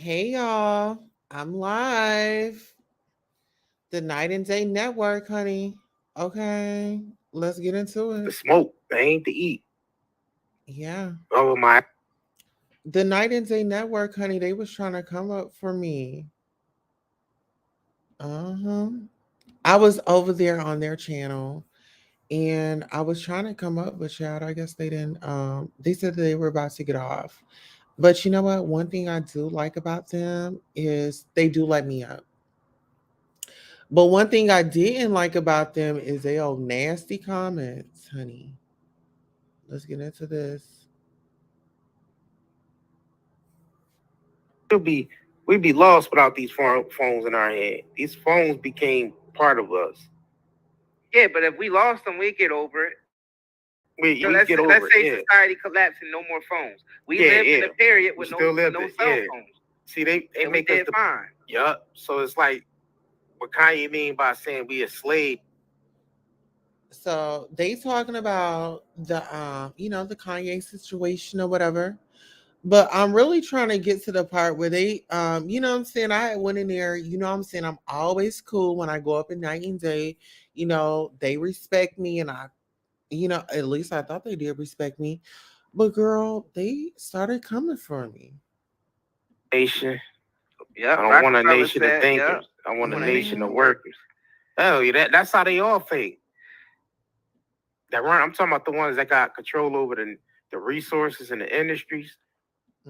Hey y'all, I'm live. The Night and Day Network, honey. Okay, let's get into The it. smoke, they ain't to eat. Yeah. Oh my! The Night and Day Network, honey, they was trying to come up for me. Uh-huh. I was over there on their channel and I was trying to come up, but child, I guess they didn't they said that they were about to get off. But you know what? One thing I do like about them is they do let me up. But one thing I didn't like about them is they old nasty comments, honey. Let's get into this. We'd be lost without these phones in our hand. These phones became part of us. Yeah, but if we lost them, we get over it. We Let's get let's over it. say Yeah, society collapsed and no more phones. We yeah, lived in yeah. a period We with still lived no it. cell Yeah. phones, See, they and we make us did the fine. yup. So it's like what Kanye mean by saying we a slave. So they talking about the the Kanye situation or whatever. But I'm really trying to get to the part where they what I'm saying, I went in there, what I'm saying, I'm always cool when I go up in night and day. They respect me and at least I thought they did respect me. But girl, they started coming for me. Nation. I Yep, don't want a Rockefeller nation of said, yep, thinkers. I want we a want a nation nation of of Mhm. workers. workers. Oh, yeah, that's how they all fake. That run. I'm talking about the ones that got control over the resources and the industries.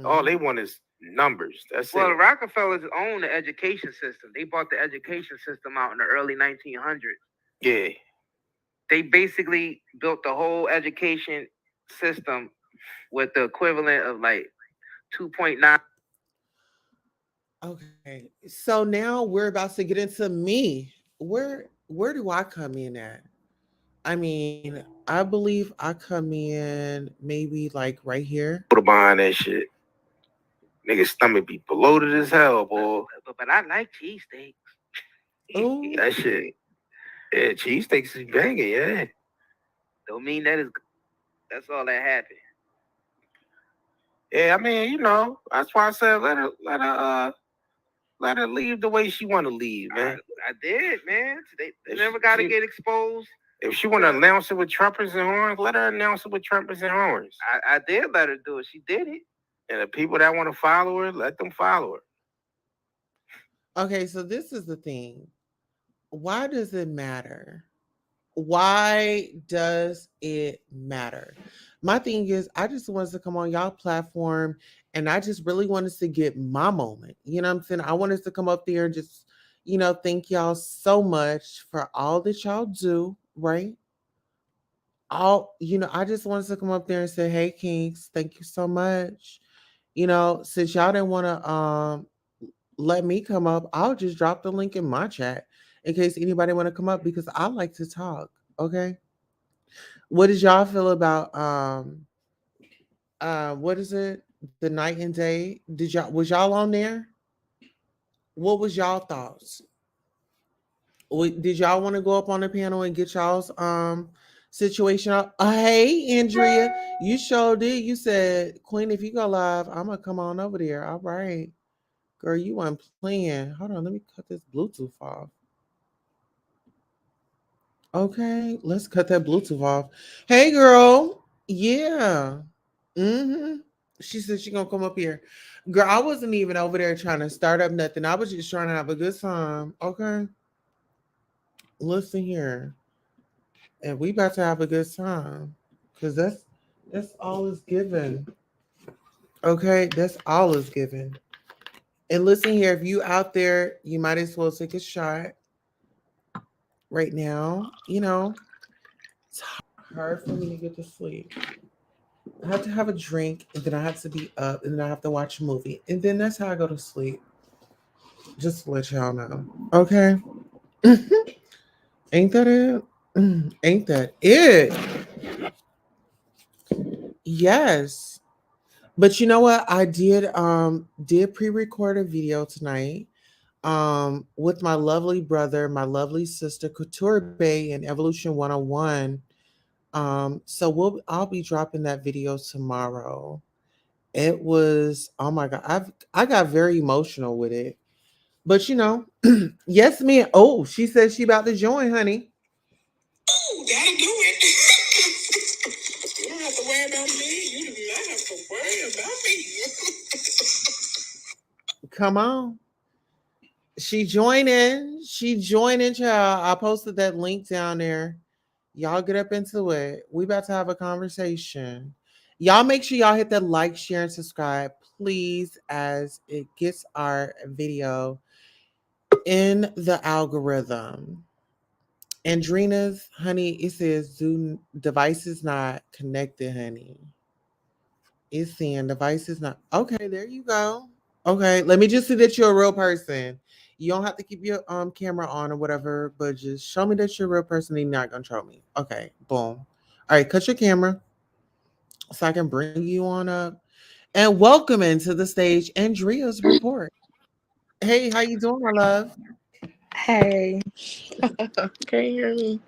All Mhm. they want is numbers. That's Well, it. the Rockefellers own the education system. They bought the education system out in the early 1900s. Yeah. They basically built the whole education system with the equivalent of like 2.9. Okay. So now we're about to get into me. Where do I come in at? I mean, I believe I come in maybe like right here. Put behind that shit. Niggas stomach be bloated as hell, But, boy. but I like cheesesteaks. Oh, That shit. Yeah, cheesesteaks is banging, yeah. Don't mean that is. That's all that happened. Yeah, I mean, that's why I said let her leave the way she wanna leave, I, man. I did, man. They If never got to she, get exposed. if she wanna announce it with trumpets and horns, let her announce it with trumpets and horns. I did let her do it. She did it. And the people that want to follow her, let them follow her. okay. So this is the thing. Why does it matter? Why does it matter? My thing is, I just wanted to come on y'all platform and I just really wanted to get my moment. You know what I'm saying? I wanted to come up there and just, thank y'all so much for all that y'all do, right? I just wanted to come up there and say, hey, Kings, thank you so much. Since y'all didn't want to let me come up, I'll just drop the link in my chat in case anybody want to come up because I like to talk. Okay. What did y'all feel about what is it? The night and day? Was y'all on there? What was y'all thoughts? Did y'all want to go up on the panel and get y'all's situation up? Hey Andrea, you sure did. You said, Queen, if you go live, I'm gonna come on over there. All right. Girl, you weren't playing. Hold on, let me cut this Bluetooth off. Okay, let's cut that Bluetooth off. Hey girl. Yeah. Mm-hmm. She said she gonna come up here. Girl, I wasn't even over there trying to start up nothing. I was just trying to have a good time. Okay. Listen here. And we about to have a good time. Cause that's all is given. Okay, that's all is given. And listen here, if you out there, you might as well take a shot right now. It's hard for me to get to sleep. I have to have a drink, and then I have to be up, and then I have to watch a movie, and then that's how I go to sleep. Just to let y'all know. Okay. Ain't that it? Ain't that it? Yes. But you know what? I did pre-record a video tonight with my lovely brother, my lovely sister Couture Bay and Evolution 101. So I'll be dropping that video tomorrow. It was, oh my God. I got very emotional with it. But yes, me. Oh, she said she about to join, honey. Oh, that'll do it. You don't have to worry about me. You do not have to worry about me. Come on. She joining. She joining, child. I posted that link down there. Y'all get up into it. We about to have a conversation. Y'all make sure y'all hit that like, share, and subscribe, please, as it gets our video in the algorithm. Andrina's, honey, it says do devices not connected, honey. It's saying devices not okay. There you go. Okay, let me just see that you're a real person. You don't have to keep your camera on or whatever, but just show me that you're a real person and you're not gonna troll me. Okay, boom. All right, cut your camera so I can bring you on up. And welcome into the stage, Andrea's report. Hey, how you doing, my love? Hey, can you hear me?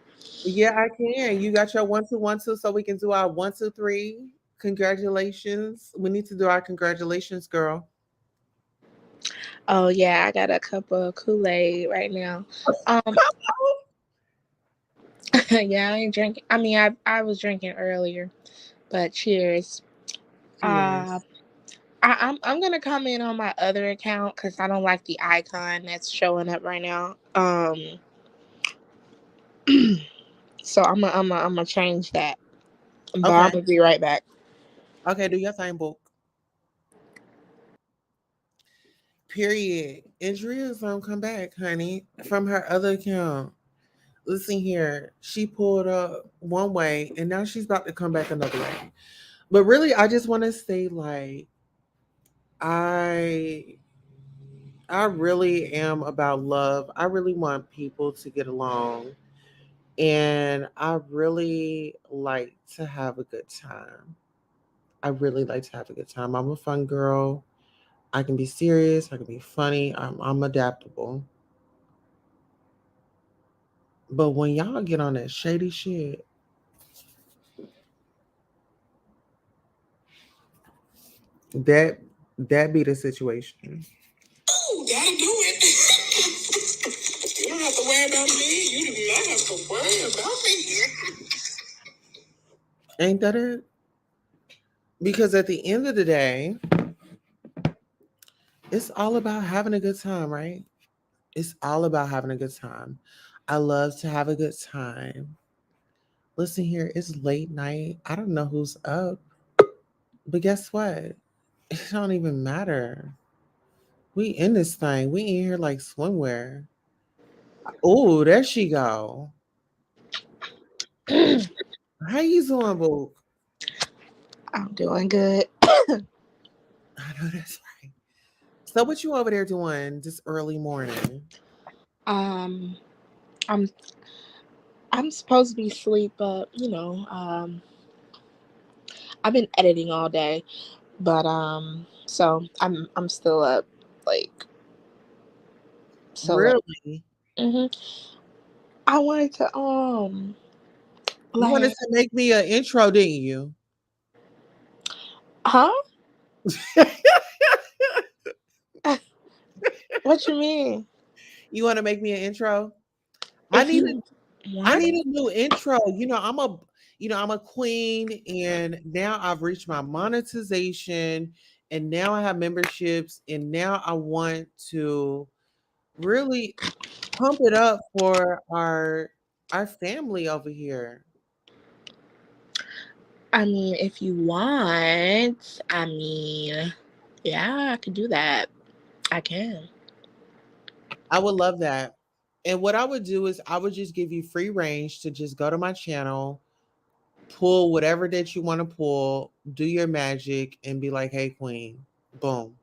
Yeah, I can. You got your 1 2 1 2, so we can do our 1 2 3. Congratulations. We need to do our congratulations, girl. Oh yeah, I got a cup of Kool-Aid right now. Um, yeah, I ain't drinking. I mean, I was drinking earlier, but cheers. Uh, Cheers. I'm gonna comment on my other account because I don't like the icon that's showing up right now. So I'm gonna change that, but I'm Okay. gonna be right back. Okay, do your thing, book. Period. Andrea's gonna come back, honey, from her other account. Listen here. She pulled up one way and now she's about to come back another way. But really, I just want to say, like, I I really am about love. I really want people to get along. And I really like to have a good time. I really like to have a good time. I'm a fun girl. I can be serious. I can be funny. I'm adaptable. But when y'all get on that shady shit, that that be the situation. Oh, that'll do it. You don't have to worry about me. You do not have to worry about me. Ain't that it? Because at the end of the day, it's all about having a good time, right? It's all about having a good time. I love to have a good time. Listen here, it's late night. I don't know who's up, but guess what? It don't even matter. We in this thing. We in here like swimwear. Oh, there she go. How you doing, boo? I'm doing good. I know that's right. So what you over there doing this early morning? Um, I'm I'm supposed to be asleep, but I've been editing all day, but so I'm still up, like so late. Really? hmm I wanted to You wanted like to make me an intro, didn't you? huh? What you mean? You want to make me an intro? I If need you a I want need it, a new intro. I'm a queen and now I've reached my monetization and now I have memberships and now I want to really pump it up for our family over here. I mean, if you want, I mean, yeah, I could do that. I can. I would love that. And what I would do is I would just give you free range to just go to my channel, pull whatever that you want to pull, do your magic, and be like, hey, queen, boom,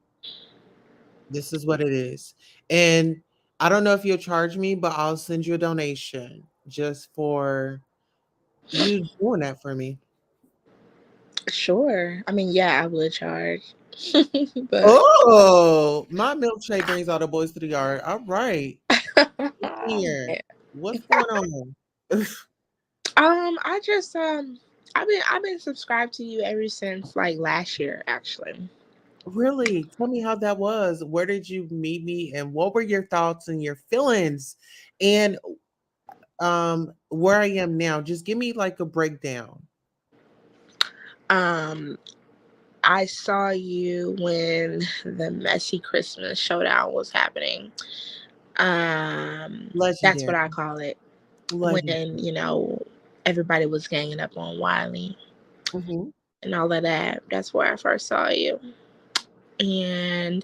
this is what it is. And I don't know if you'll charge me, but I'll send you a donation just for you doing that for me. Sure. I mean, yeah, I would charge. But Oh, my milkshake brings all the boys to the yard. All right. Here. yeah. What's going on? I just I've been subscribed to you ever since like last year, actually. Really? Tell me how that was. Where did you meet me and what were your thoughts and your feelings? And where I am now. Just give me like a breakdown. Um, I saw you when the Messy Christmas Showdown was happening. That's Legendary. what I call it. Legendary. When everybody was ganging up on Wiley Hmm. and all of that. That's where I first saw you, and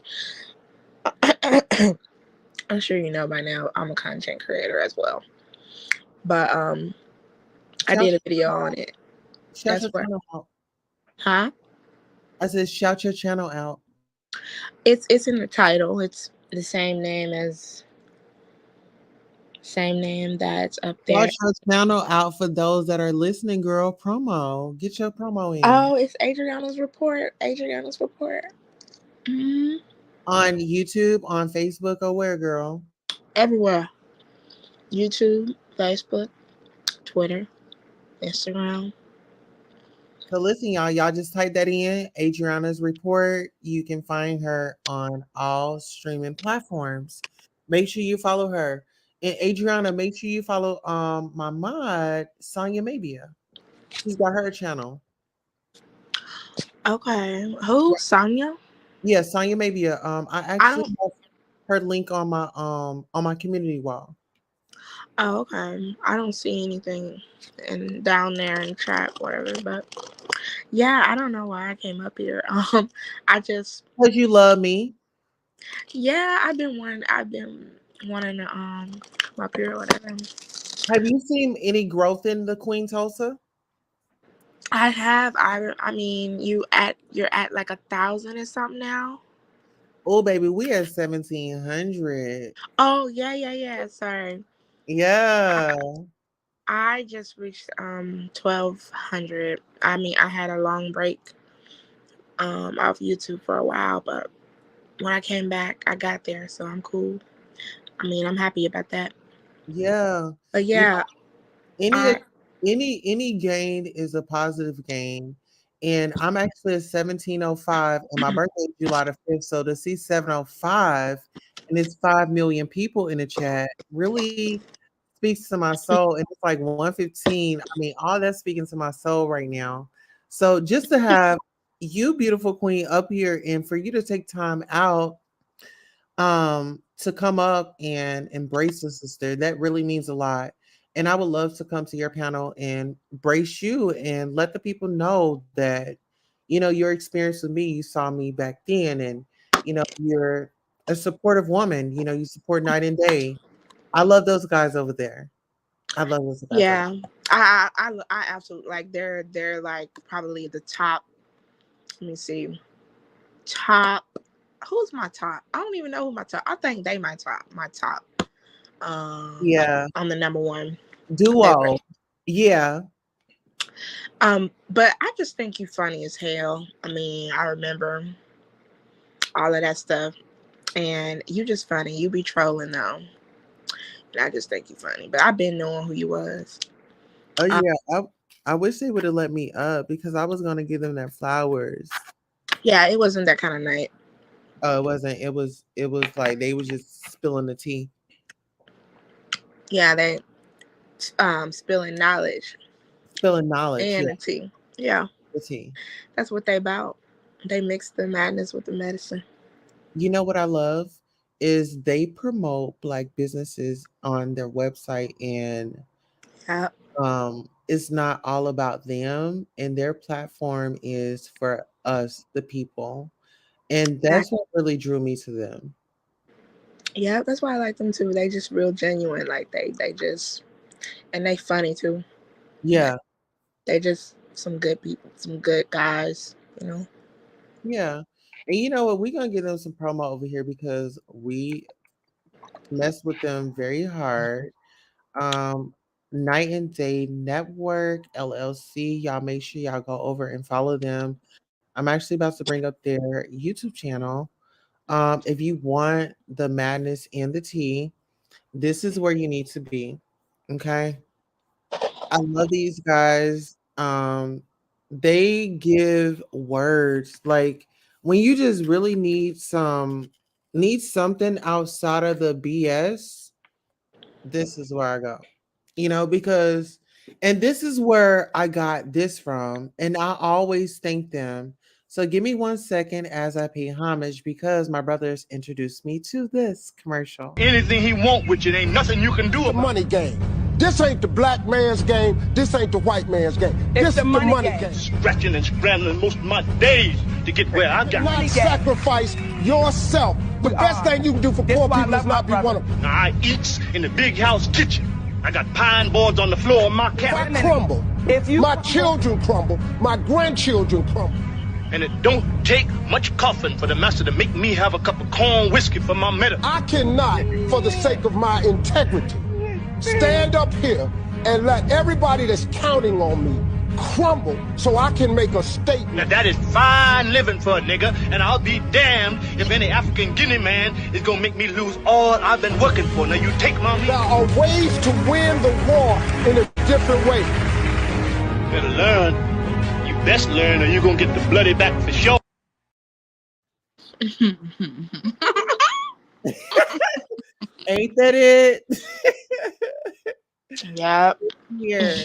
I'm sure you know by now I'm a content creator as well. But I Shout did a your video channel on out. it. Shout That's your where, channel out. huh? I said shout your channel out. It's in the title. It's the same name that's up Shout there. your channel out for those that are listening, girl. Promo. Get your promo in. Oh, it's Adriana's report. Adriana's report. Hmm. On YouTube, on Facebook, or where, girl? Everywhere. YouTube, Facebook, Twitter, Instagram. So listen, y'all just type that in, Adriana's report. You can find her on all streaming platforms. Make sure you follow her. And Adriana, make sure you follow my mod, Sonya Mabia. She's got her channel. Okay. Who? Sonya? Yeah, Sonya Mabia. I I actually don't. have her link on my community wall. Oh, okay. I don't see anything down there in the chat, whatever. But yeah, I don't know why I came up here. I just Because you love me. yeah, I've been wanting to come up here or whatever. Have you seen any growth in the Queen Tulsa? I have. I mean, you're at like 1,000 or something now. Oh, baby, we at 1,700. Oh yeah, yeah, yeah. Sorry. Yeah. I just reached 1,200. I mean, I had a long break off YouTube for a while, but when I came back, I got there, so I'm cool. I mean, I'm happy about that. Yeah. But You yeah, any I any gain is a positive gain. And I'm actually a 1705 and my birthday is July the 5th. So to see 705 and it's 5 million people in the chat really speaks to my soul. And it's like 115. I mean, all that's speaking to my soul right now. So just to have you, beautiful queen, up here and for you to take time out to come up and embrace the sister, that really means a lot. And I would love to come to your panel and brace you and let the people know that your experience with me, you saw me back then, and you're a supportive woman. You support night and day. I love those guys over there. I love those guys over yeah, I absolutely like they're like probably the top. Let me see, top. Who's my top? I don't even know who my top. I think they my top. My top. Like Yeah, on the number one. They're duo. great. Yeah. But I just think you funny as hell. I mean, I remember all of that stuff, and you just funny. You be trolling though, and I just think you funny. But I've been knowing who you was. Oh Um, yeah. I wish they would have let me up because I was gonna give them their flowers. yeah, it wasn't that kind of night. Oh, it wasn't. It was like they was just spilling the tea. Yeah, they spilling knowledge Spilling knowledge, and yeah, the tea. Yeah, the tea. that's what they about. They mix the madness with the medicine. You know what I love is they promote black businesses on their website, and Yeah, it's not all about them, and their platform is for us, the people. And that's exactly. what really drew me to them. Yeah, that's why I like them too. They just real genuine. Like they just and they funny too. Like, Yeah, they just some good people, some good guys. You know. yeah. And you know what? We're gonna give them some promo over here because we mess with them very hard. Um, Night and Day Network LLC. Y'all make sure y'all go over and follow them. I'm actually about to bring up their YouTube channel. If you want the madness and the tea, this is where you need to be. Okay. I love these guys. Um, they give words like when you just really need something outside of the BS, this is where I go. Because and this is where I got this from, and I always thank them. So give me 1 second as I pay homage because my brothers introduced me to this commercial. Anything he want with you, ain't nothing you can do about it. Money game. This ain't the black man's game. This ain't the white man's game. This is the money game. Scratching and scrambling most of my days to get where I got. Not sacrifice yourself. The best thing you can do for poor people is not be one of them. Now, I eats in the big house kitchen. I got pine boards on the floor of my cabin. If I crumble, my children crumble, my grandchildren crumble. And it don't take much coughing for the master to make me have a cup of corn whiskey for my medicine. I cannot, for the sake of my integrity, stand up here and let everybody that's counting on me crumble so I can make a statement. Now that is fine living for a nigga, and I'll be damned if any African Guinea man is gonna make me lose all I've been working for. Now you take my meat. There are ways to win the war in a different way. You better learn. You best learn or you're gonna get the bloody back for sure. Ain't that it? Yep. Here.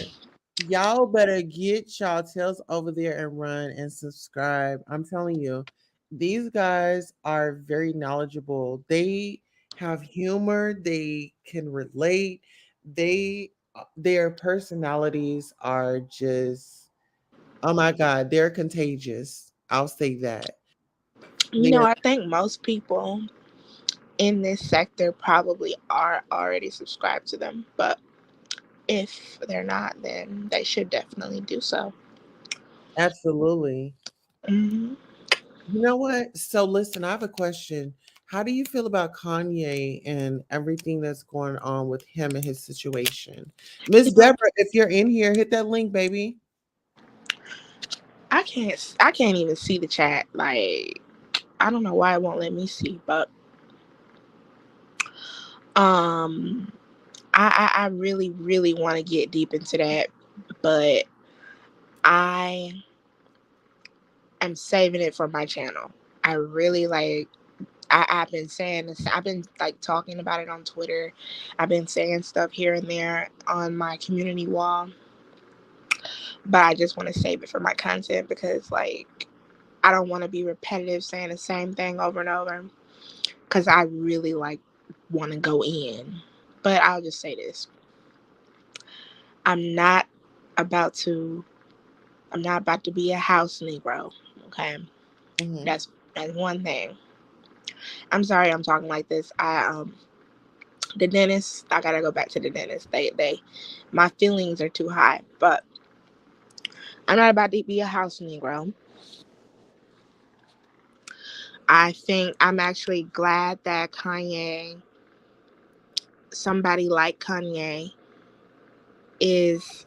Y'all better get y'all tails over there and run and subscribe. I'm telling you, these guys are very knowledgeable. They have humor, they can relate. Their personalities are just, oh my god, they're contagious. I'll say that. They're I think most people in this sector probably are already subscribed to them, but if they're not, then they should definitely do so. absolutely. Hmm. You know what? So listen, I have a question. How do you feel about Kanye and everything that's going on with him and his situation? Miss Deborah, if you're in here, hit that link, baby. I can't even see the chat. Like, I don't know why it won't let me see, but um I really, really want to get deep into that, but I am saving it for my channel. I really like. I've been saying this. I've been like talking about it on Twitter. I've been saying stuff here and there on my community wall, but I just want to save it for my content because like I don't want to be repetitive saying the same thing over and over because I really like want to go in. But I'll just say this: I'm not about to. I'm not about to be a house Negro. Okay, Mhm. that's one thing. I'm sorry I'm talking like this. The dentist, I gotta go back to the dentist. My feelings are too high, but I'm not about to be a house Negro. I think I'm actually glad that somebody like Kanye, is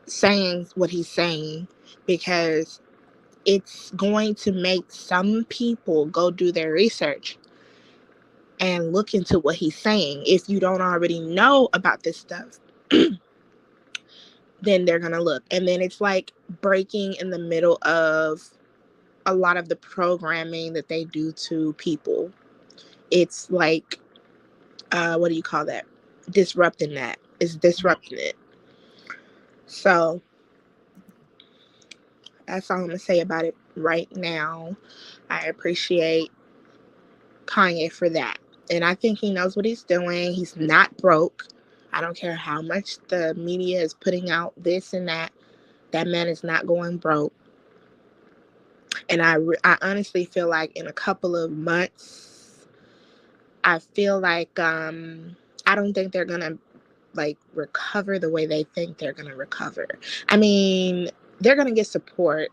saying what he's saying because it's going to make some people go do their research and look into what he's saying. If you don't already know about this stuff, then they're gonna look. And then it's like breaking in the middle of a lot of the programming that they do to people. It's like, what do you call that? Disrupting that. It's disrupting it. So that's all I'm gonna say about it right now. I appreciate Kanye for that. And I think he knows what he's doing. He's not broke. I don't care how much the media is putting out this and that. That man is not going broke. And I honestly feel like in a couple of months, I feel like I don't think they're gonna like recover the way they think they're gonna recover. I mean, they're gonna get support,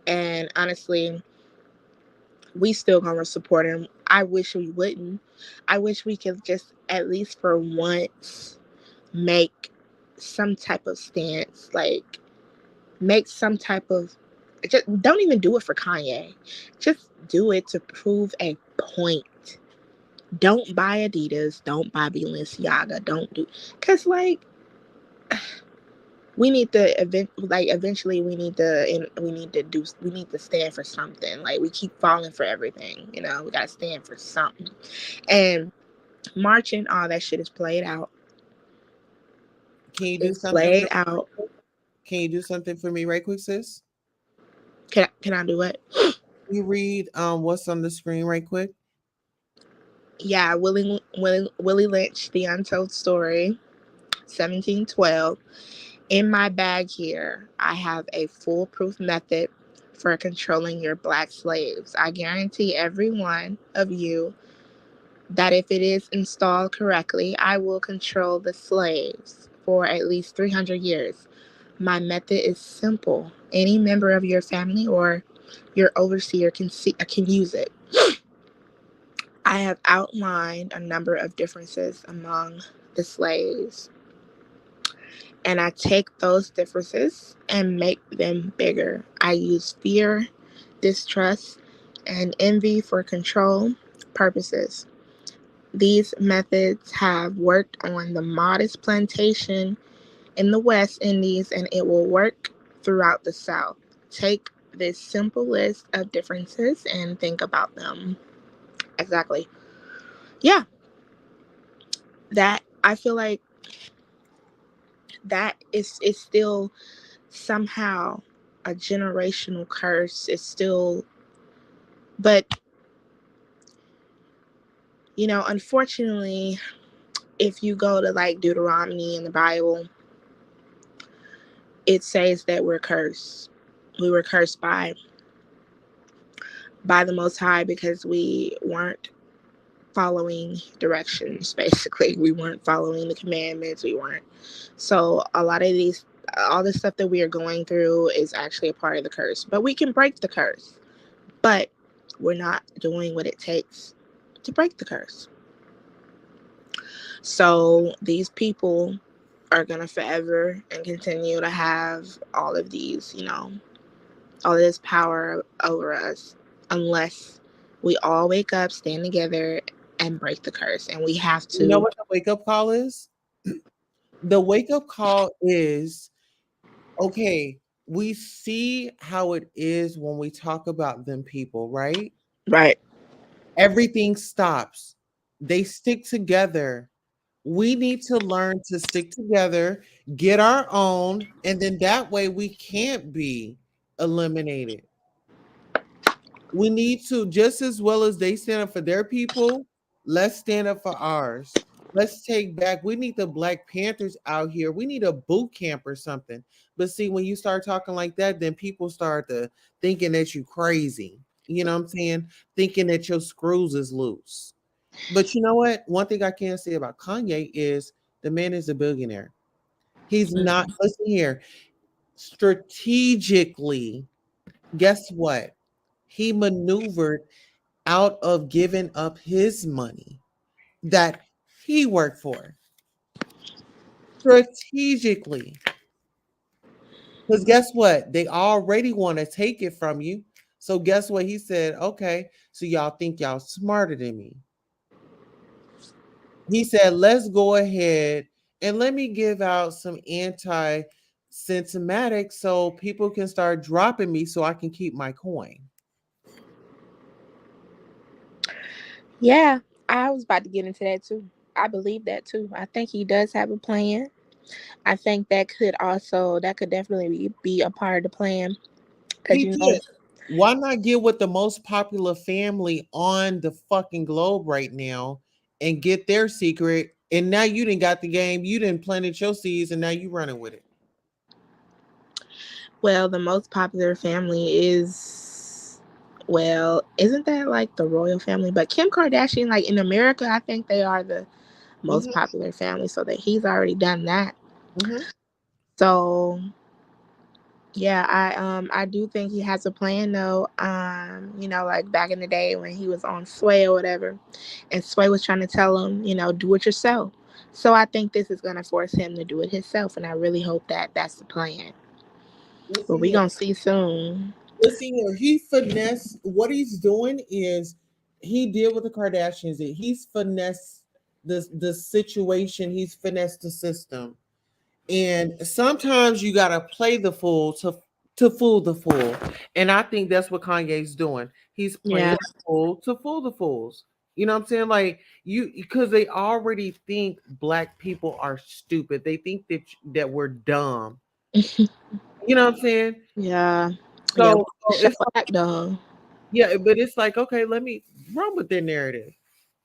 and honestly, we still gonna support him. I wish we wouldn't. I wish we could just at least for once make some type of stance, like make some type of, just don't even do it for Kanye. Just do it to prove a point. Don't buy Adidas, don't buy Balenciaga, don't do, cause like we need to eventually we need to stand for something. Like, we keep falling for everything, we gotta stand for something. And marching, all that shit is played out. Can you do It's something for played me? out. Can you do something for me right quick, sis? Can I do it? You read what's on the screen right quick? Yeah, Willie Lynch, The Untold Story, 1712. In my bag here, I have a foolproof method for controlling your black slaves. I guarantee every one of you that if it is installed correctly, I will control the slaves for at least 300 years. My method is simple. Any member of your family or your overseer can use it. I have outlined a number of differences among the slaves, and I take those differences and make them bigger. I use fear, distrust, and envy for control purposes. These methods have worked on the modest plantation in the West Indies, and it will work throughout the South. Take this simple list of differences and think about them. Exactly. Yeah, that I feel like that is still somehow a generational curse. It's still, but unfortunately, if you go to like Deuteronomy in the Bible, it says that we're cursed. We were cursed by the Most High because we weren't following directions. Basically, we weren't following the commandments. We weren't. So a lot of all the stuff that we are going through is actually a part of the curse. But we can break the curse. But we're not doing what it takes to break the curse. So these people are gonna forever and continue to have all of these, all of this power over us, unless we all wake up, stand together, and break the curse. And we have You know to. what the wake up call is? The wake up call is okay. We see how it is when we talk about them people, right? Right. Everything stops. They stick together. We need to learn to stick together, get our own, and then that way we can't be eliminated. We need to, just as well as they stand up for their people, let's stand up for ours. Let's take back. We need the Black Panthers out here. We need a boot camp or something. But see, when you start talking like that, then people start to thinking that you crazy. You know what I'm saying? Thinking that your screws is loose. But you know what? One thing I can say about Kanye is the man is a billionaire. He's not, listen here, strategically, guess what? He maneuvered out of giving up his money that he worked for strategically. Because guess what? They already want to take it from you. So guess what? He said, okay, so y'all think y'all smarter than me. He said, let's go ahead and let me give out some anti symptomatic so people can start dropping me so I can keep my coin. Yeah, I was about to get into that too. I believe that too. I think he does have a plan. I think that could definitely be a part of the plan. Because He did. Why not get with the most popular family on the fucking globe right now and get their secret? And now you didn't got the game. You didn't planted your seeds, and now you running with it. well, the most popular family is, well, isn't that like the royal family? But Kim Kardashian, like in America, I think they are the most Mm-hmm, popular family. So that he's already done that. mm-hmm. So yeah, I do think he has a plan though. Like back in the day when he was on Sway or whatever, and Sway was trying to tell him, do it yourself. So I think this is gonna force him to do it himself, and I really hope that that's the plan. But Listen we here. gonna see soon. Listen here. He finesse. What he's doing is he did with the Kardashians. He's finessed the situation. He's finessed the system. And sometimes you gotta play the fool to fool the fool. And I think that's what Kanye's doing. He's playing Yeah. the fool to fool the fools. You know what I'm saying? Like you, because they already think black people are stupid. They think that we're dumb. You know what I'm saying? Yeah. Yeah. So Show it's like, that though. yeah, but it's like, okay, let me run with their narrative.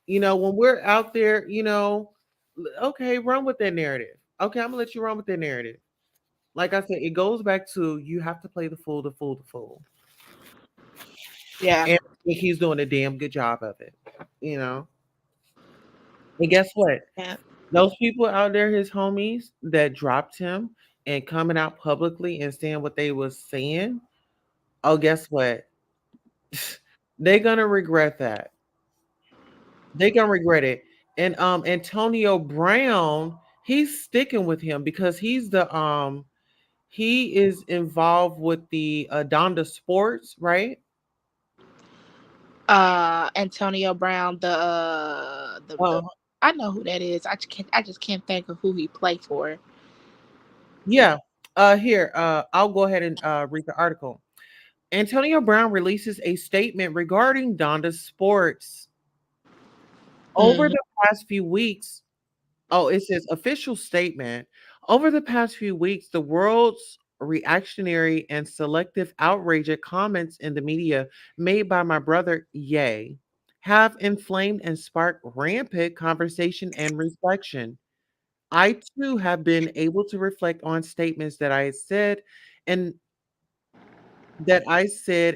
When we're out there, okay, run with that narrative. Okay, I'm gonna let you run with that narrative. Like I said, it goes back to you have to play the fool to fool the fool. Yeah. And I think he's doing a damn good job of it. You know? And guess what? Yeah. Those people out there, his homies that dropped him and coming out publicly and saying what they was saying, oh, guess what? They're gonna regret that. They're gonna regret it. And Antonio Brown, he's sticking with him because he is involved with the Donda Sports, right? Antonio Brown, the Uh, I know who that is. I just can't think of who he played for. yeah. Here, I'll go ahead and read the article. Antonio Brown releases a statement regarding Donda Sports. Over Hmm. the past few weeks, oh, it says official statement. Over the past few weeks, the world's reactionary and selective outrage at comments in the media made by my brother Ye have inflamed and sparked rampant conversation and reflection. I too have been able to reflect on statements and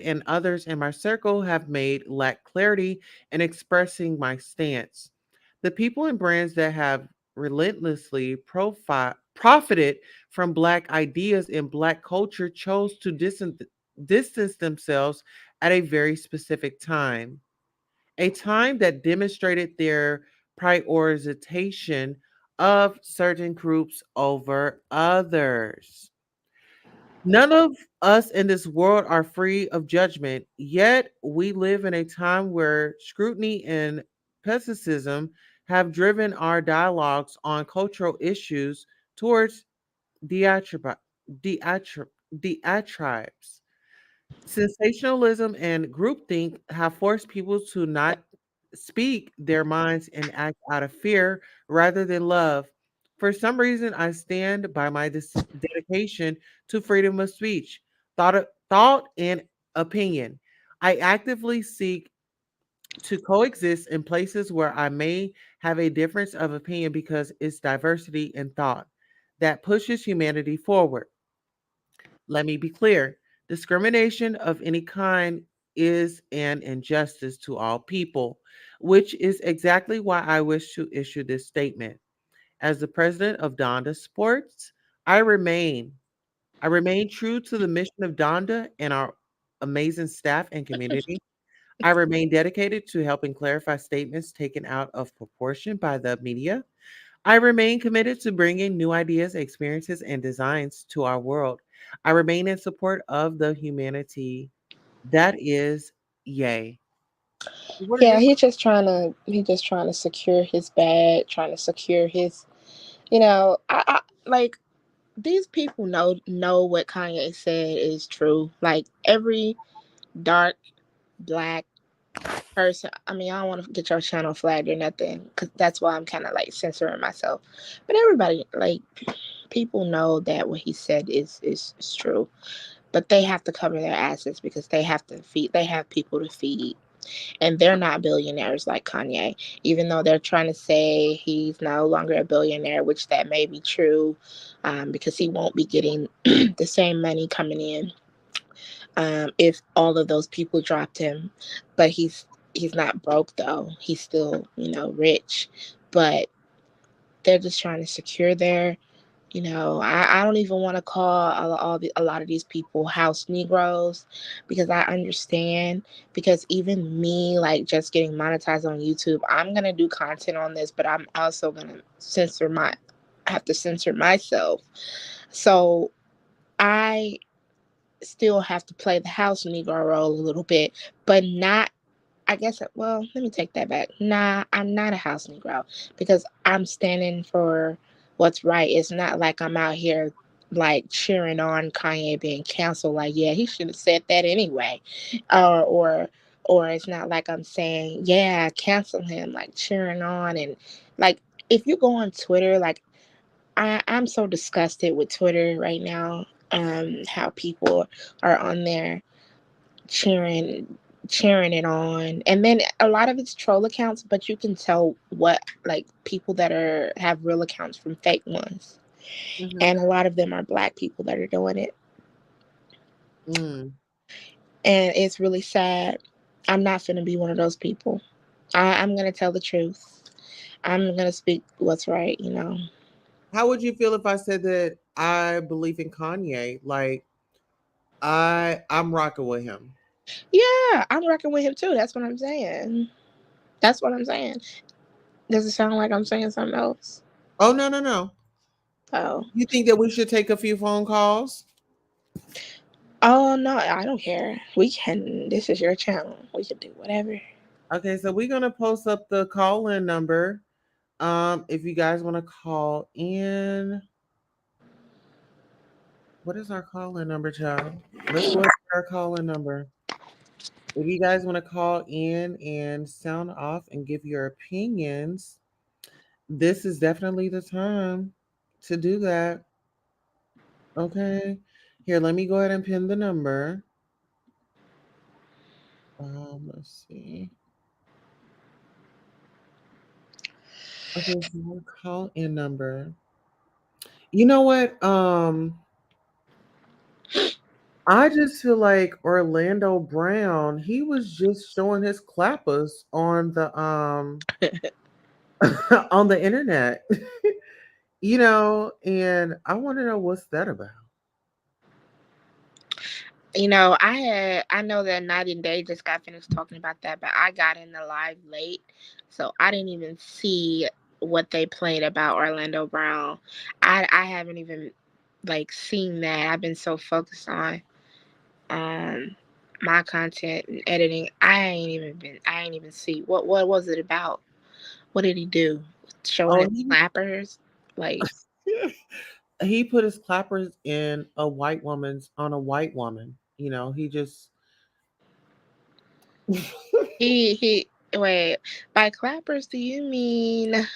and others in my circle have made lack clarity in expressing my stance. The people and brands that have relentlessly profited from Black ideas and Black culture chose to distance themselves at a very specific time, a time that demonstrated their prioritization of certain groups over others. None of us in this world are free of judgment, yet we live in a time where scrutiny and pessimism have driven our dialogues on cultural issues towards diatribi- diatri- diatribes. Sensationalism and groupthink have forced people to not speak their minds and act out of fear rather than love. For some reason, I stand by my dedication to freedom of speech, thought and opinion. I actively seek to coexist in places where I may have a difference of opinion because it's diversity in thought that pushes humanity forward. Let me be clear, discrimination of any kind is an injustice to all people, which is exactly why I wish to issue this statement. As the president of Donda Sports, I remain I remain true to the mission of Donda and our amazing staff and community. I remain dedicated to helping clarify statements taken out of proportion by the media. I remain committed to bringing new ideas, experiences, and designs to our world. I remain in support of the humanity that is Yay. What are Yeah, your he just trying to secure his bag, trying to secure his. I like these people know what Kanye said is true. Like every dark black person. I mean, I don't want to get your channel flagged or nothing, because that's why I'm kind of like censoring myself. But everybody, like, people know that what he said is true. But they have to cover their asses because they have to feed. They have people to feed, and they're not billionaires like Kanye. Even though they're trying to say he's no longer a billionaire, which that may be true, because he won't be getting the same money coming in, if all of those people dropped him. But he's not broke though. He's still rich. But they're just trying to secure their. I don't even want to call a lot of these people house Negroes, because I understand. Because even me, like, just getting monetized on YouTube, I'm gonna do content on this, but I'm also gonna I have to censor myself. So I still have to play the house Negro role a little bit, but not. I guess. Well, let me take that back. Nah, I'm not a house Negro, because I'm standing for what's right. It's not like I'm out here like cheering on Kanye being canceled. Like, yeah, he should have said that anyway, or or it's not like I'm saying, yeah, cancel him, like cheering on and like if you go on Twitter, like I'm so disgusted with Twitter right now. How people are on there cheering it on, and then a lot of it's troll accounts, but you can tell what like people that are have real accounts from fake ones, Mm-hmm. and a lot of them are black people that are doing it, Mm. and it's really sad. I'm not gonna be one of those people. I'm gonna tell the truth. I'm gonna speak what's right, you know. How would you feel if I said that I believe in Kanye? Like I'm rocking with him. Yeah, I'm rocking with him too. That's what I'm saying. That's what I'm saying. Does it sound like I'm saying something else? Oh no, no, no. Oh. You think that we should take a few phone calls? Oh no, I don't care. We can. This is your channel. We can do whatever. Okay, so we're gonna post up the call-in number. If you guys want to call in, what is our call-in number, child? Let's go ahead to our call-in number. If you guys want to call in and sound off and give your opinions, this is definitely the time to do that. Okay. Here, let me go ahead and pin the number. Let's see. Okay, so our call-in number. You know what? I just feel like Orlando Brown, he was just showing his clappers on the on the internet. And I want to know what's that about. You know, I know that Night and Day just got finished talking about that, but I got in the live late, so I didn't even see what they played about Orlando Brown. I haven't even like seen that. I've been so focused on um my content and editing. I ain't even see what was it about? What did he do? Showing Oh, his clappers? Like he put his clappers in a white woman's on a white woman. He just he wait, by clappers do you mean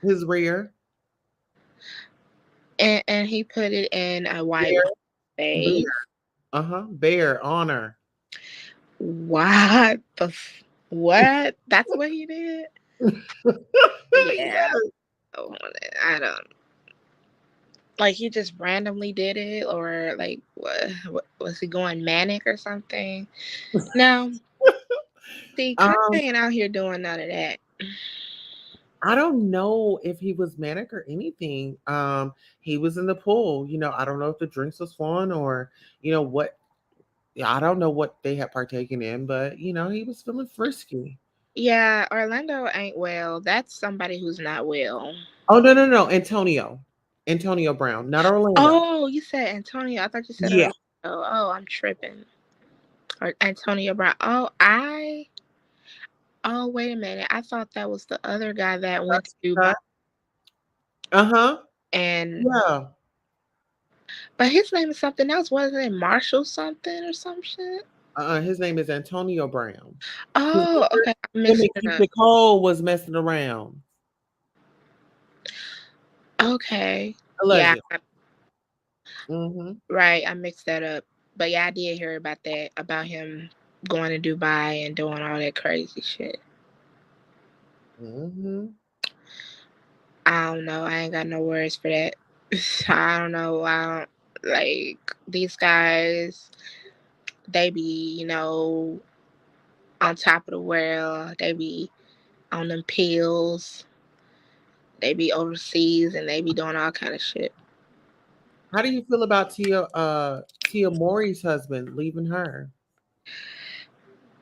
his rear. and he put it in a white Bear, woman's bear, face? bear honor. What what? That's what he did? Yeah. Oh, I don't like he just randomly did it or like what was he going manic or something? No. See, Kanye um, ain't out here doing none of that. I don't know if he was manic or anything. He was in the pool. I don't know if the drinks was flowing or what. Yeah, I don't know what they had partaken in, but he was feeling frisky. Yeah, Orlando ain't well. That's somebody who's not well. Oh no, no, no, Antonio Brown, not Orlando. Oh, you said Antonio. I thought you said Yeah, Orlando. Oh, I'm tripping. Or Antonio Brown. Oh, wait a minute. I thought that was the other guy that went to Dubai uh huh, and yeah. but his name is something else. Wasn't it Marshall something or some shit? His name is Antonio Brown. His Oh, okay. I him mixed and it Keith up. Nicole was messing around. Okay. Yeah, Alleged. Mm-hmm. right. I mixed that up. But yeah, I did hear about that, about him going to Dubai and doing all that crazy shit. Mm-hmm. I don't know. I ain't got no words for that. I don't know. I don't like these guys. They be, on top of the world. They be on them pills. They be overseas and they be doing all kind of shit. How do you feel about Tia Mori's husband leaving her,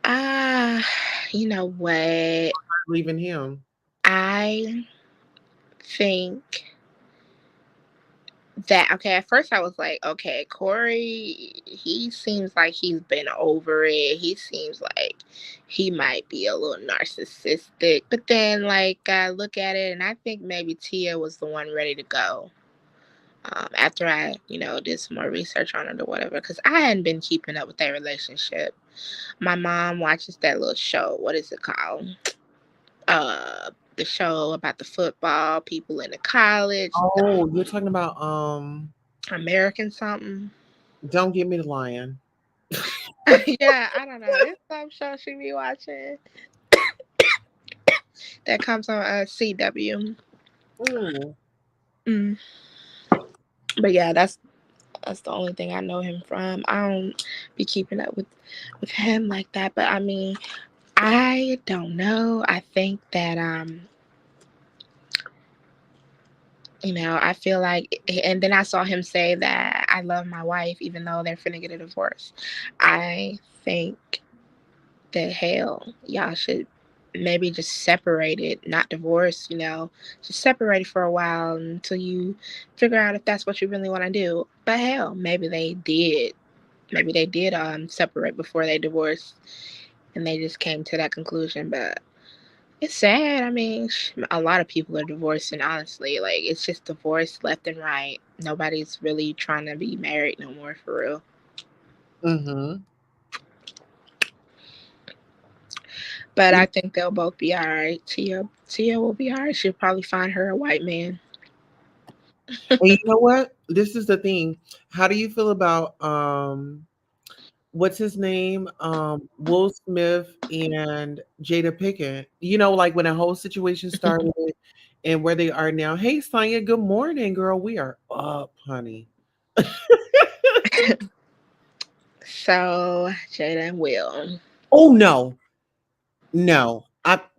Ah, you know what? leaving him? I think that okay, at first I was like, okay, Corey, he seems like he's been over it. He seems like he might be a little narcissistic. But then like I look at it and I think maybe Tia was the one ready to go. After I, did some more research on it or whatever, because I hadn't been keeping up with their relationship. My mom watches that little show. What is it called? The show about the football people in the college, Oh, you're talking about American something. Don't Give Me the Lion. Yeah, I don't know. It's some show she be watching that comes on CW. Mm. Mm. But yeah, that's the only thing I know him from. I don't be keeping up with him like that. But I mean, I don't know. I think that I feel like, and then I saw him say that I love my wife, even though they're finna get a divorce. I think that hell, y'all should maybe just separate it, not divorce, just separate it for a while until you figure out if that's what you really want to do. But hell, maybe they did. Maybe they did separate before they divorced and they just came to that conclusion. But it's sad. I mean, a lot of people are divorcing, honestly. Like, it's just divorce left and right. Nobody's really trying to be married no more, for real. Mm-hmm. But I think they'll both be all right. Tia will be all right. She'll probably find her a white man. And you know what? This is the thing. How do you feel about what's his name? Will Smith and Jada Pinkett. Like when the whole situation started and where they are now. Hey Sonya, good morning, girl. We are up, honey. So, Jada and Will. Oh no. No.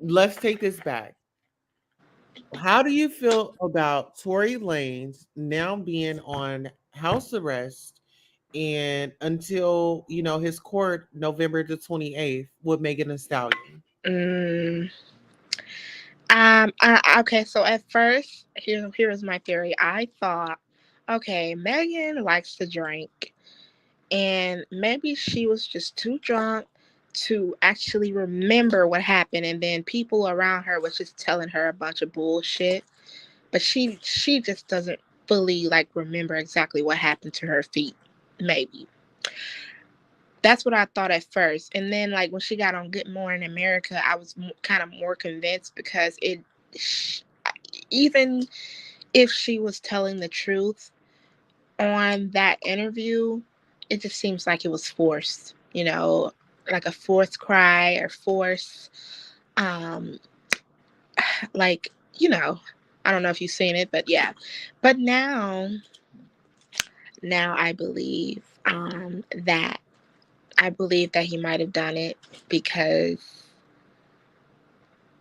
Let's take this back. How do you feel about Tory Lanez now being on house arrest and until his court November the 28th with Megan Thee Stallion? Mm, okay, so at first, here's my theory. I thought, okay, Megan likes to drink, and maybe she was just too drunk to actually remember what happened, and then people around her was just telling her a bunch of bullshit. But she just doesn't fully like remember exactly what happened to her feet. Maybe that's what I thought at first, and then like when she got on Good Morning America, I was kind of more convinced because sh- even if she was telling the truth on that interview, it just seems like it was forced, like a forced cry or forced, um, like, I don't know if you've seen it, but yeah. But now I believe that he might have done it because,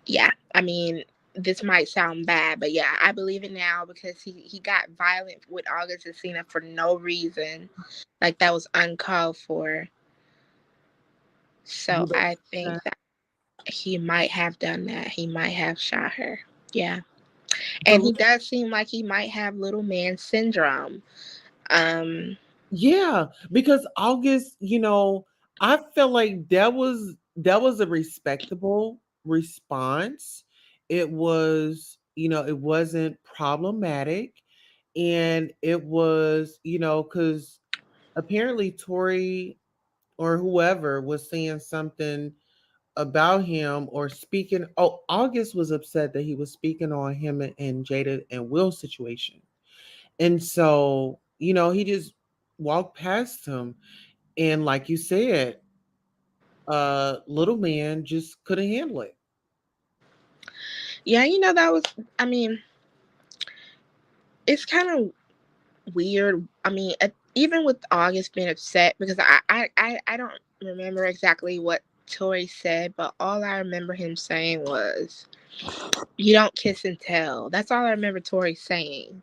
yeah, I mean, this might sound bad, but yeah, I believe it now because he got violent with August Alsina for no reason. Like, that was uncalled for. You So believe I think that? that he might have done that. He might have shot her. Yeah. And But he does seem like he might have little man syndrome. Um, yeah, because August, I felt like that was a respectable response. It was, it wasn't problematic, and it was, because apparently Tori or whoever was saying something about him or speaking. Oh, August was upset that he was speaking on him and Jada and Will's situation. And so, he just walked past him. And like you said, little man just couldn't handle it. yeah, that was, I mean, it's kind of weird. I mean, even with August being upset, because I don't remember exactly what Tori said, but all I remember him saying was, "You don't kiss and tell." That's all I remember Tori saying.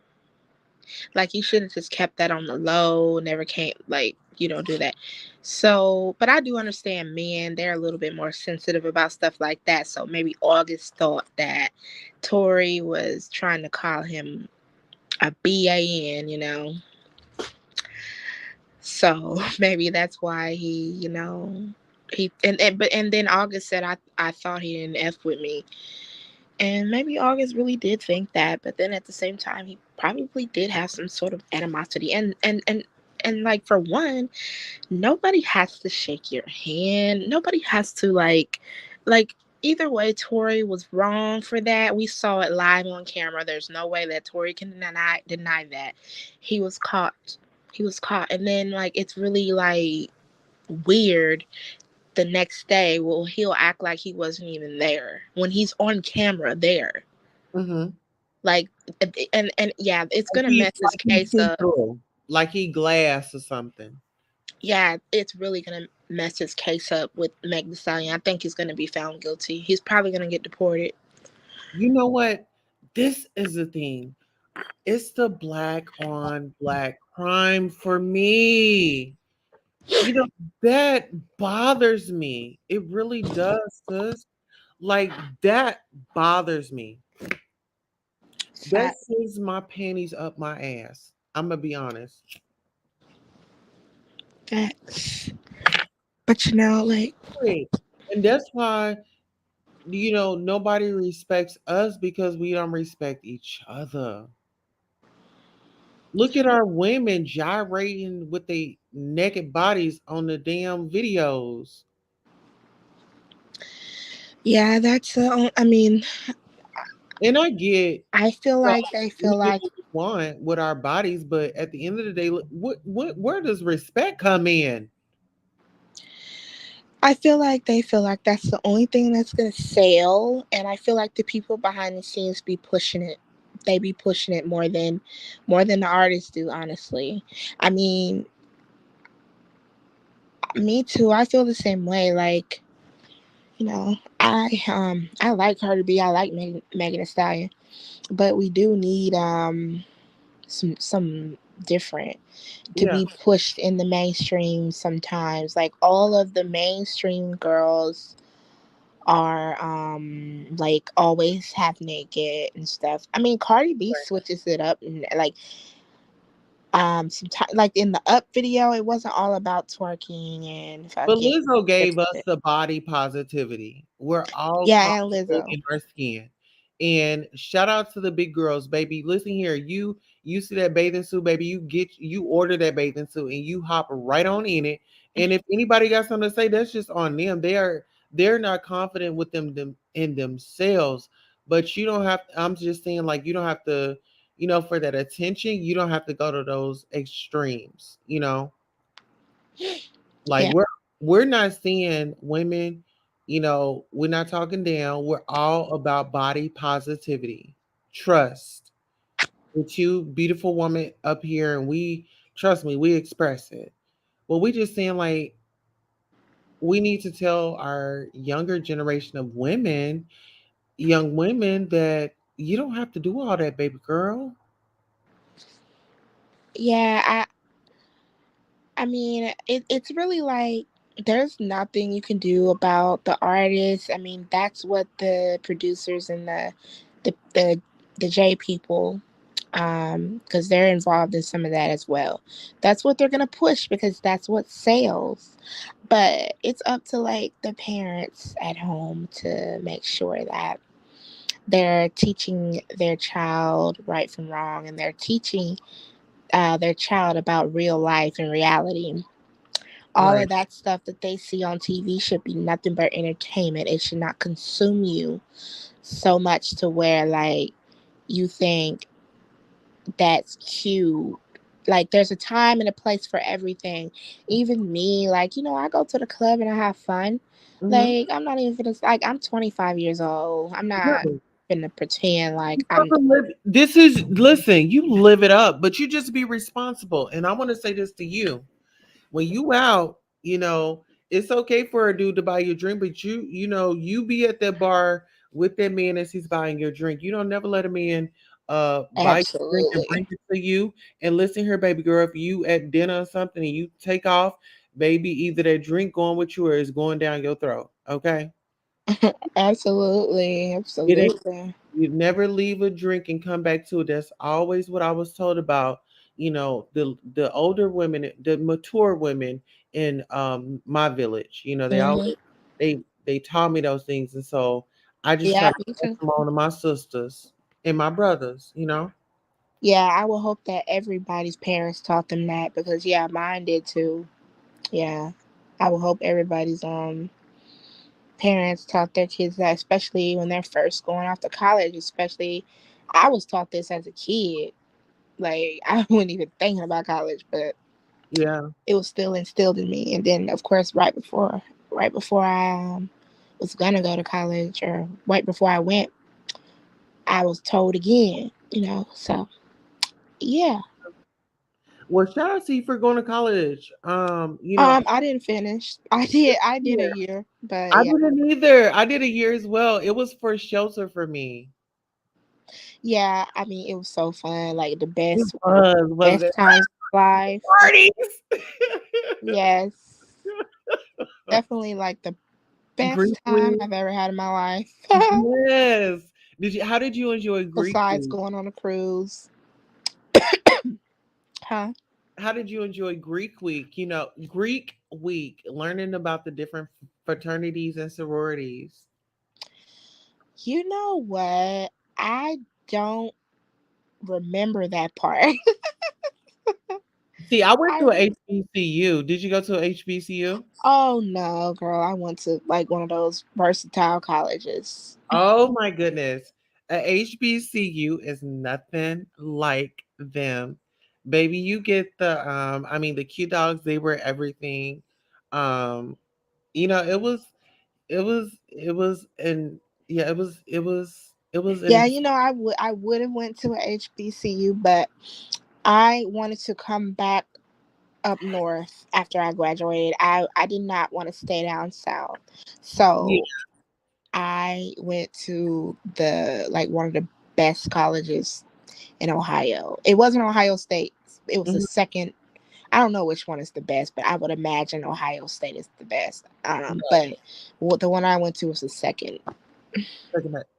Like, you should have just kept that on the low. Never came, like, you don't do that. So, but I do understand men; they're a little bit more sensitive about stuff like that. So maybe August thought that Tori was trying to call him a BAN. So maybe that's why and then August said I thought he didn't F with me. And maybe August really did think that, but then at the same time he probably did have some sort of animosity. And like, for one, nobody has to shake your hand. Nobody has to like either way, Tori was wrong for that. We saw it live on camera. There's no way that Tori can deny that. He was caught. He was caught. And then like it's really like weird the next day. Well, he'll act like he wasn't even there when he's on camera there. Mm-hmm. Like, and yeah, it's Like gonna mess his he case see up. through, like he glass or something. Yeah, it's really gonna mess his case up with Meg Thee Stallion. I think he's gonna be found guilty. He's probably gonna get deported. You know what? This is the thing. It's the black on black crime for me. You know, that bothers me. It really does, sis. Like, that bothers me. That Fat sends my panties up my ass. I'm gonna be honest. facts. But like, Right. And that's why, nobody respects us because we don't respect each other. Look at our women gyrating with their naked bodies on the damn videos. yeah, I mean, And I get, I feel you know, like they we feel do like what we want with our bodies, but at the end of the day, where does respect come in? I feel like they feel like that's the only thing that's gonna sell, and I feel like the people behind the scenes be pushing it. They be pushing it more than the artists do. Honestly, I mean, me too. I feel the same way. Like, I like her to be. I like Megan Thee Stallion, but we do need some different to Yeah, be pushed in the mainstream sometimes. Like, all of the mainstream girls are like always half naked and stuff. I mean, Cardi B switches it up, and like sometimes, like in the Up video, it wasn't all about twerking and but fucking. Lizzo gave us the body positivity. We're all Yeah, and comfortable Lizzo. in our skin. And shout out to the big girls, baby. Listen here, you see that bathing suit, baby. You order that bathing suit and you hop right on in it. And if anybody got something to say, that's just on them. They're not confident with them in themselves. But you don't have, I'm just saying, like, you don't have to, for that attention, you don't have to go to those extremes. Like, Yeah, we're not seeing women, we're not talking down. We're all about body positivity, trust. With you, beautiful woman up here, and we trust me, we express it. Well, we just saying, like, we need to tell our younger generation of women, young women, that you don't have to do all that, baby girl. yeah. I mean, it's really like there's nothing you can do about the artist. I mean, that's what the producers and the the, the J people, because they're involved in some of that as well. That's what they're gonna push because that's what sells. But it's up to like the parents at home to make sure that they're teaching their child right from wrong, and they're teaching their child about real life and reality. All Right. of that stuff that they see on TV should be nothing but entertainment. It should not consume you so much to where like you think that's cute. Like, there's a time and a place for everything. Even me, like, I go to the club and I have fun. Mm-hmm. Like, I'm not even like, I'm 25 years old. I'm not gonna pretend like I'm This is, listen, you live it up, but you just be responsible. And I want to say this to you. When you out, it's okay for a dude to buy you a drink, but you be at that bar with that man as he's buying your drink. You don't never let a man buy your drink and bring absolutely. it to you. And listen here, baby girl, if you at dinner or something and you take off, baby, either that drink going with you or it's going down your throat. Okay. Absolutely, It ain't absolutely. you never leave a drink and come back to it. That's always what I was told about, the older women, the mature women in my village. They Hmm. always they taught me those things, and so I just try Yeah, to me pass too. them on to my sisters and my brothers. Yeah, I will hope that everybody's parents taught them that because yeah, mine did too. Yeah, I will hope everybody's parents taught their kids that, especially when they're first going off to college. Especially, I was taught this as a kid. Like I wasn't even thinking about college, but Yeah. it was still instilled in me. And then, of course, right before I was gonna go to college, or right before I went, I was told again. So yeah. Well, shout out to you for going to college. You know, I didn't finish. I did a yeah, year, but I yeah, didn't either. I did a year as well. It was for shelter for me. yeah. I mean, it was so fun. Like the It best, was, was best it? times of life. Parties. Yes, definitely like the Greek best time week. I've ever had in my life. Yes. How did you enjoy Greek Besides week? going on a cruise, huh? How did you enjoy Greek week? Greek week, learning about the different fraternities and sororities. You know what? I don't remember that part. See, I went I to a HBCU. Did you go to a HBCU? Oh no, girl! I went to like one of those versatile colleges. Oh my goodness. A HBCU is nothing like them. Baby, you get the Q dogs, they were everything. Um, it was and yeah, it was an Yeah, I would have went to a HBCU, but I wanted to come back up north after I graduated. I did not want to stay down south, yeah. so I went to the like one of the best colleges in Ohio. It wasn't Ohio State. It was the Mhm. second. I don't know which one is the best, but I would imagine Ohio State is the best. But what the one I went to was the second.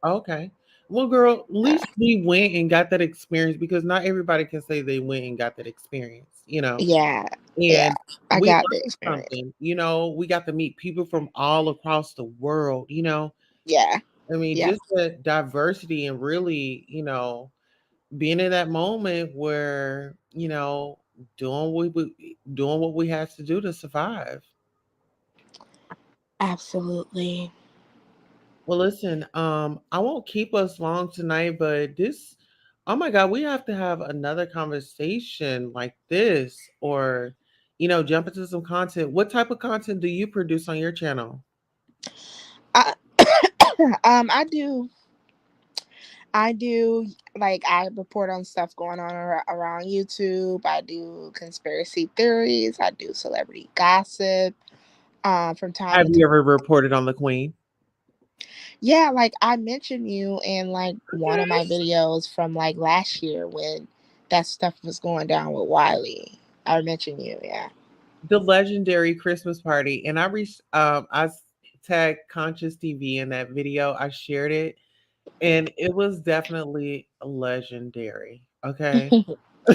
Okay. Well, girl, at least we went and got that experience because not everybody can say they went and got that experience. Yeah, yeah, And I we got the learned experience. something. We got to meet people from all across the world. Yeah, I mean, yeah, just the diversity and really, being in that moment where, doing what we had to do to survive. absolutely. Well, listen, I won't keep us long tonight, but oh my God, we have to have another conversation like this or, jump into some content. What type of content do you produce on your channel? I, I do like I report on stuff going on around YouTube. I do conspiracy theories. I do celebrity gossip. From time Have to time. you ever reported on the Queen? Yeah, like I mentioned you in like one of my videos from like last year when that stuff was going down with Wiley. I mentioned you, yeah. The legendary Christmas party, and tagged Conscious TV in that video. I shared it, and it was definitely legendary. Okay. I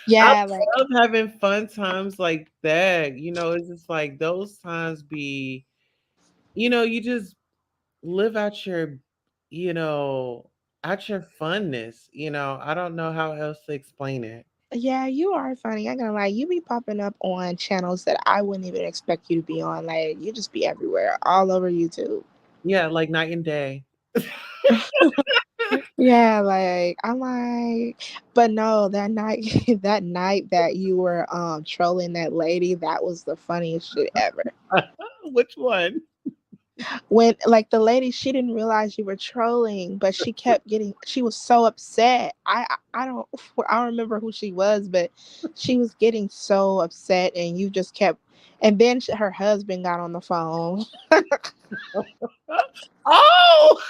Yeah, like love having fun times like that. It's just like those times you just live out you know, your funness. I don't know how else to explain it. yeah, you are funny. I'm gonna lie, you be popping up on channels that I wouldn't even expect you to be on. Like you just be everywhere, all over YouTube. Yeah, like night and day. Yeah, like I'm like, but no, that night, that night that you were trolling that lady, that was the funniest shit ever. Which one? When like the lady, she didn't realize you were trolling, but she was so upset. I don't I don't remember who she was, but she was getting so upset, and you just kept. And then her husband got on the phone, Oh,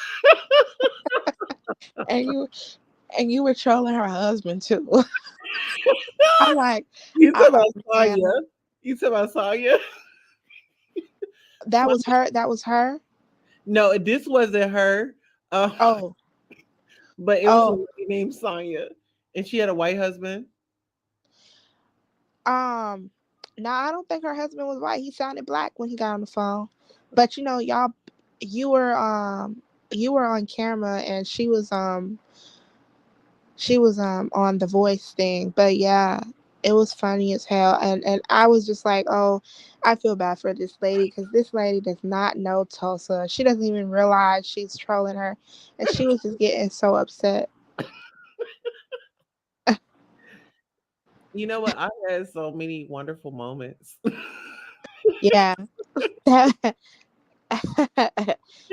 and you were trolling her husband too. I'm like, you talking I'm like, about man, Sonya? You talking about Sonya? that was her. That was her. No, this wasn't her. Oh, But it was a oh, lady named Sonya, and she had a white husband. um, no, I don't think her husband was white. He sounded black when he got on the phone. But y'all, you were you were on camera, and she was on the voice thing. But yeah, it was funny as hell, and I was just like, oh, I feel bad for this lady because this lady does not know Tulsa. She doesn't even realize she's trolling her, and she was just getting so upset. You know what? I had so many wonderful moments. Yeah.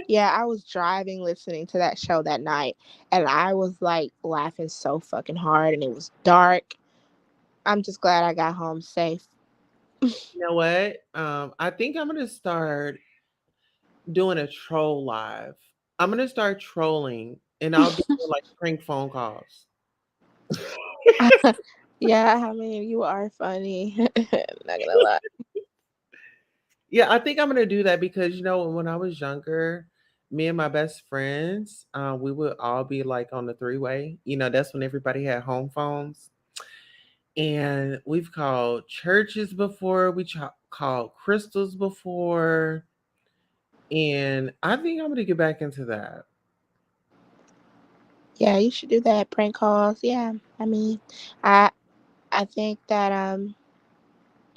Yeah, I was driving listening to that show that night, and I was like laughing so fucking hard, and it was dark. I'm just glad I got home safe. You know what? I think I'm gonna start doing a troll live. I'm gonna start trolling, and I'll be doing like prank phone calls. Yeah, I mean, you are funny. Not gonna lie. Yeah, I think I'm gonna do that because when I was younger, me and my best friends, we would all be like on the three-way. That's when everybody had home phones. And we've called churches before, called crystals before. And I think I'm gonna get back into that. Yeah, you should do that. Prank calls. Yeah, I mean, I I think that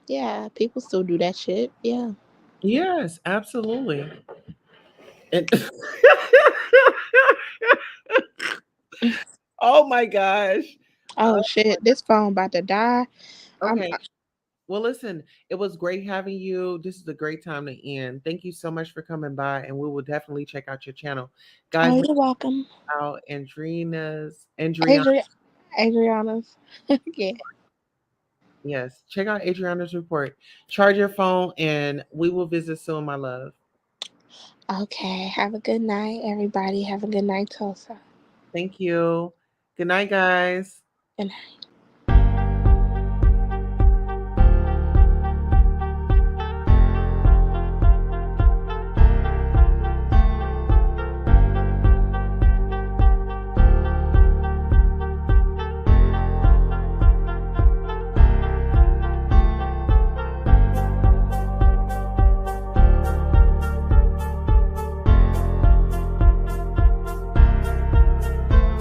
yeah, people still do that shit. Yeah. Yes, absolutely. And oh my gosh. Oh shit, this phone about to die. I'm. Okay. Well, listen, it was great having you. This is a great time to end. Thank you so much for coming by, and we will definitely check out your channel. Guys, Oh, check you're welcome, out Adriana. Adri Adriana's. Yeah. Yes, check out Adriana's report. Charge your phone, and we will visit soon, my love. Okay. Have a good night, everybody. Have a good night, Tulsa. Thank you. Good night, guys. Good night.